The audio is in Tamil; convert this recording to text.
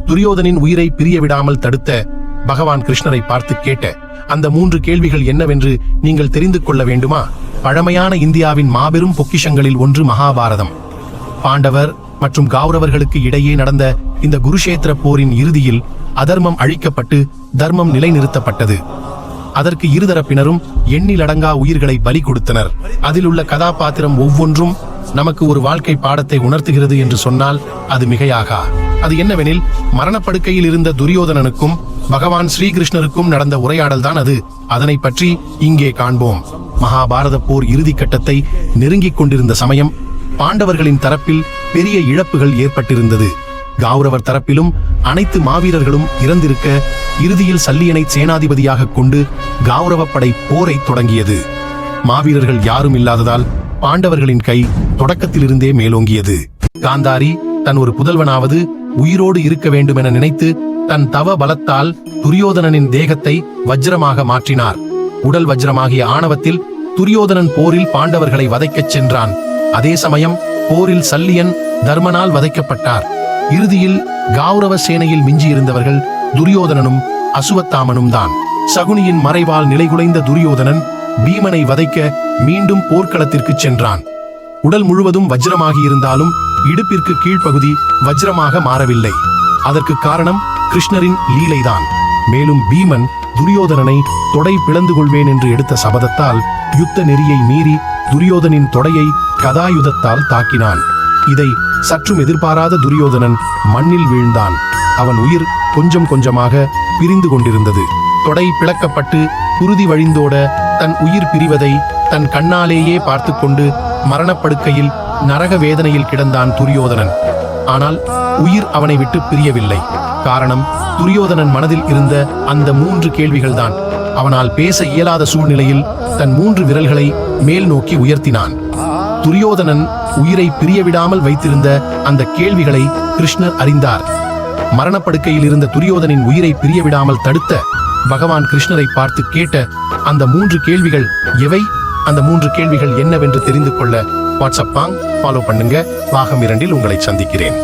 துரியோதனின் உயிரை பிரிய விடாமல் தடுத்த பகவான் கிருஷ்ணரை பார்த்து கேட்ட அந்த 3 கேள்விகள் என்னவென்று நீங்கள் தெரிந்து கொள்ள வேண்டுமா? பழமையான இந்தியாவின் மாபெரும் பொக்கிஷங்களில் ஒன்று மகாபாரதம். பாண்டவர் மற்றும் கௌரவர்களுக்கு இடையே நடந்த இந்த குருஷேத்திர போரின் இறுதியில் அதர்மம் அழிக்கப்பட்டு தர்மம் நிலைநிறுத்தப்பட்டது. அதற்கு இருதரப்பினரும் எண்ணிலடங்கா உயிர்களை பலி கொடுத்தனர். அதில் உள்ள கதாபாத்திரம் ஒவ்வொன்றும் நமக்கு ஒரு வாழ்க்கை பாடத்தை உணர்த்துகிறது என்று சொன்னால் அது மிகையாகா. அது என்னவெனில், மரணப்படுக்கையில் இருந்த துரியோதனனுக்கும் பகவான் ஸ்ரீகிருஷ்ணருக்கும் நடந்த உரையாடல் தான் அது. அதனை பற்றி இங்கே காண்போம். மகாபாரத போர் இறுதி கட்டத்தை நெருங்கிக் கொண்டிருந்த சமயம் பாண்டவர்களின் தரப்பில் பெரிய இழப்புகள் ஏற்பட்டிருந்தது. கௌரவர் தரப்பிலும் அனைத்து மாவீரர்களும் இறந்திருக்க இறுதியில் சல்லியனை சேனாதிபதியாக கொண்டு கௌரவ படை போரை தொடங்கியது. மாவீரர்கள் யாரும் இல்லாததால் பாண்டவர்களின் கை தொடக்கத்திலிருந்தே மேலோங்கியது. காந்தாரி தன் ஒரு புதல்வனாவது உயிரோடு இருக்க வேண்டும் என நினைத்து தன் தவ பலத்தால் துரியோதனனின் தேகத்தை வஜ்ரமாக மாற்றினார். உடல் வஜ்ரமாகிய ஆணவத்தில் துரியோதனன் போரில் பாண்டவர்களை வதைக்கச் சென்றான். அதே சமயம் போரில் சல்லியன் தர்மனால் வதைக்கப்பட்டார். இறுதியில் கௌரவ சேனையில் மிஞ்சியிருந்தவர்கள் துரியோதனனும் அசுவத்தாமனும் தான். சகுனியின் மறைவால் நிலைகுலைந்த துரியோதனன் பீமனை வதைக்க மீண்டும் போர்க்களத்திற்கு சென்றான். உடல் முழுவதும் வஜ்ரமாகி இருந்தாலும் இடுப்பிற்கு கீழ்ப்பகுதி வஜ்ரமாக மாறவில்லை. அதற்கு காரணம் கிருஷ்ணரின் லீலைதான். மேலும் பீமன் துரியோதனனை தொடை பிளந்து கொள்வேன் என்று எடுத்த சபதத்தால் யுத்த நெறியை மீறி துரியோதனின் தொடையை கதாயுதத்தால் தாக்கினான். இதை சற்றும் எதிர்பாராத துரியோதனன் மண்ணில் வீழ்ந்தான். அவன் உயிர் கொஞ்சம் கொஞ்சமாக பிரிந்து கொண்டிருந்தது. தொடை பிளக்கப்பட்டு குருதி வழிந்தோட தன் உயிர் பிரிவதை தன் கண்ணாலேயே பார்த்து கொண்டு மரணப்படுக்கையில் நரக வேதனையில் கிடந்தான் துரியோதனன். ஆனால் உயிர் அவனை விட்டு பிரியவில்லை. காரணம், துரியோதனன் மனதில் இருந்த அந்த 3 கேள்விகள்தான். அவனால் பேச இயலாத சூழ்நிலையில் தன் 3 விரல்களை மேல் நோக்கி உயர்த்தினான். துரியோதனன் உயிரை பிரியவிடாமல் வைத்திருந்த அந்த கேள்விகளை கிருஷ்ணர் அறிந்தார். மரணப்படுக்கையில் இருந்த துரியோதனின் உயிரை பிரியவிடாமல் தடுத்த பகவான் கிருஷ்ணரை பார்த்து கேட்ட அந்த 3 கேள்விகள் எவை? அந்த 3 கேள்விகள் என்னவென்று தெரிந்து கொள்ள வாட்ஸ்அப் ஃபாலோ பண்ணுங்க. பாகம் 2 உங்களை சந்திக்கிறேன்.